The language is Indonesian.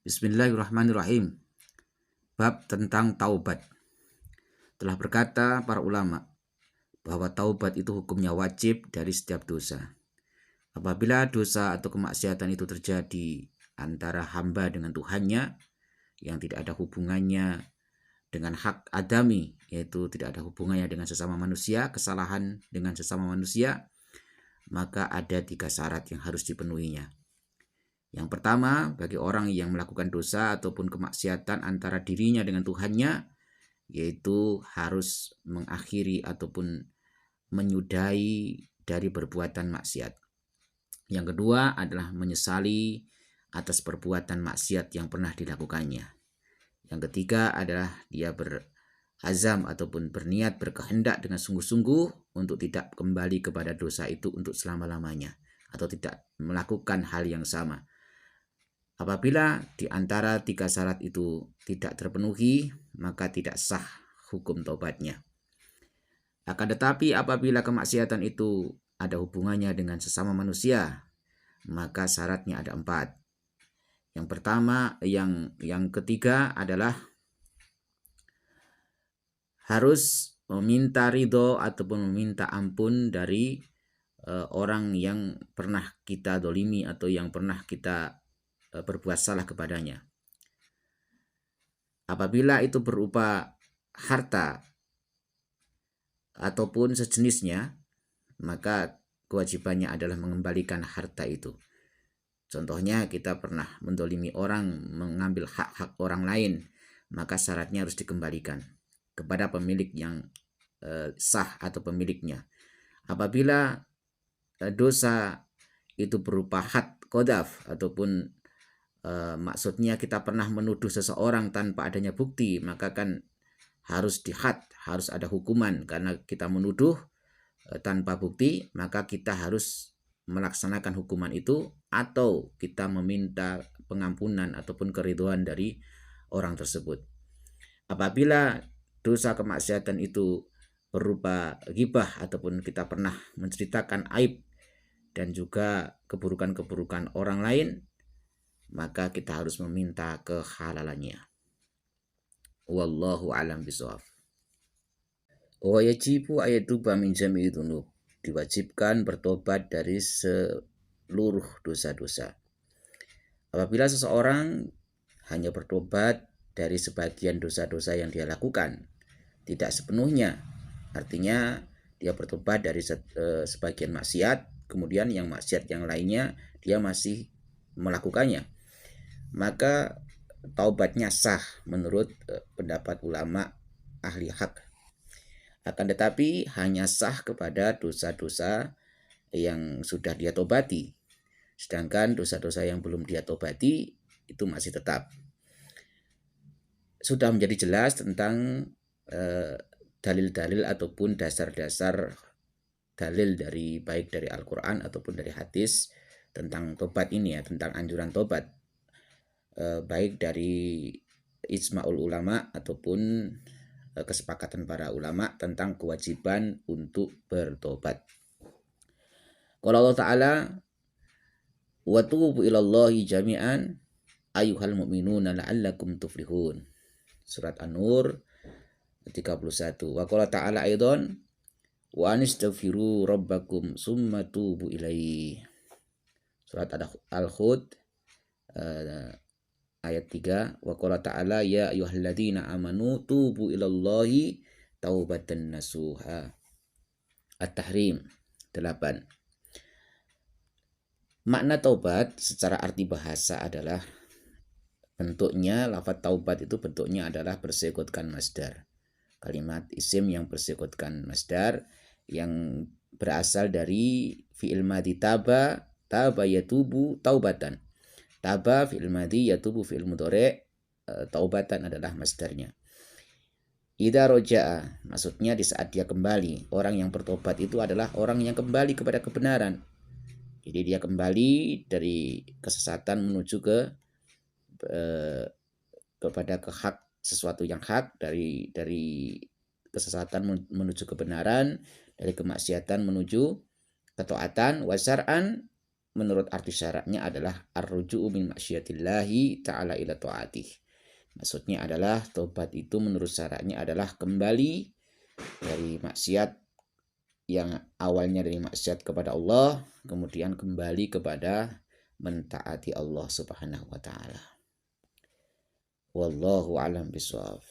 Bismillahirrahmanirrahim. Bab tentang taubat. Telah berkata para ulama bahwa taubat itu hukumnya wajib dari setiap dosa. Apabila dosa atau kemaksiatan itu terjadi antara hamba dengan Tuhannya yang tidak ada hubungannya dengan hak adami, yaitu tidak ada hubungannya dengan sesama manusia, kesalahan dengan sesama manusia, maka ada 3 syarat yang harus dipenuhinya. Yang pertama, bagi orang yang melakukan dosa ataupun kemaksiatan antara dirinya dengan Tuhannya, yaitu harus mengakhiri ataupun menyudahi dari perbuatan maksiat. Yang kedua adalah menyesali atas perbuatan maksiat yang pernah dilakukannya. Yang ketiga adalah dia berazam ataupun berniat berkehendak dengan sungguh-sungguh untuk tidak kembali kepada dosa itu untuk selama-lamanya atau tidak melakukan hal yang sama. Apabila di antara 3 syarat itu tidak terpenuhi, maka tidak sah hukum taubatnya. Akan tetapi apabila kemaksiatan itu ada hubungannya dengan sesama manusia, maka syaratnya ada 4. Yang pertama, yang ketiga adalah harus meminta ridho ataupun meminta ampun dari orang yang pernah kita dolimi atau yang pernah kita berbuat salah kepadanya. Apabila itu berupa harta ataupun sejenisnya, maka kewajibannya adalah mengembalikan harta itu. Contohnya kita pernah mendolimi orang, mengambil hak-hak orang lain, maka syaratnya harus dikembalikan kepada pemilik yang sah atau pemiliknya. Apabila dosa itu berupa had qadhaf ataupun maksudnya kita pernah menuduh seseorang tanpa adanya bukti, maka kan harus dihad, harus ada hukuman karena kita menuduh tanpa bukti, maka kita harus melaksanakan hukuman itu atau kita meminta pengampunan ataupun keridhaan dari orang tersebut. Apabila dosa kemaksiatan itu berupa ghibah ataupun kita pernah menceritakan aib dan juga keburukan-keburukan orang lain, maka kita harus meminta kehalalannya. Wallahu a'lam bishawab. Wa yajibu ayatuba min jami'i dzunub. Diwajibkan bertobat dari seluruh dosa-dosa. Apabila seseorang hanya bertobat dari sebagian dosa-dosa yang dia lakukan, tidak sepenuhnya, artinya dia bertobat dari sebagian maksiat, kemudian yang maksiat yang lainnya dia masih melakukannya, maka taubatnya sah menurut pendapat ulama ahli hak. Akan tetapi hanya sah kepada dosa-dosa yang sudah dia tobati, sedangkan dosa-dosa yang belum dia tobati itu masih tetap. Sudah menjadi jelas tentang dalil-dalil ataupun dasar-dasar dalil dari baik dari Al-Quran ataupun dari hadis tentang tobat ini ya, tentang anjuran tobat, baik dari ijma'ul ulama ataupun kesepakatan para ulama tentang kewajiban untuk bertobat. Qala Allah Ta'ala, wa tubu ilallahi jami'an ayyuhal mu'minuna la'allakum tuflihun. Surat An-Nur 31. Wa qala ta'ala aidan wa anistaghfiru rabbakum summa tubu ilaihi. Surat Al-Hud ayat 3. Wa qala ta'ala ya ayyuhalladzina amanu tubu ilallahi taubatan nasuha. At-Tahrim 8. Makna taubat secara arti bahasa adalah bentuknya, lafaz taubat itu bentuknya adalah bersikutkan masdar. Kalimat isim yang bersikutkan masdar yang berasal dari fi'il madhi taba yatubu taubatan. Taba fi'il madhi, yatubu fi'il mudhari', taubatan adalah masdarnya. Idza roja'a, maksudnya di saat dia kembali. Orang yang bertobat itu adalah orang yang kembali kepada kebenaran. Jadi dia kembali dari kesesatan menuju kepada hak, sesuatu yang hak, dari kesesatan menuju kebenaran, dari kemaksiatan menuju ketaatan, wasar'an menurut arti syaratnya adalah ar-ruju'u min maksiatillahi ta'ala ila ta'atih. Maksudnya adalah taubat itu menurut syaratnya adalah kembali dari maksiat yang awalnya dari maksiat kepada Allah, kemudian kembali kepada mentaati Allah Subhanahu wa taala. Wallahu a'lam bishawab.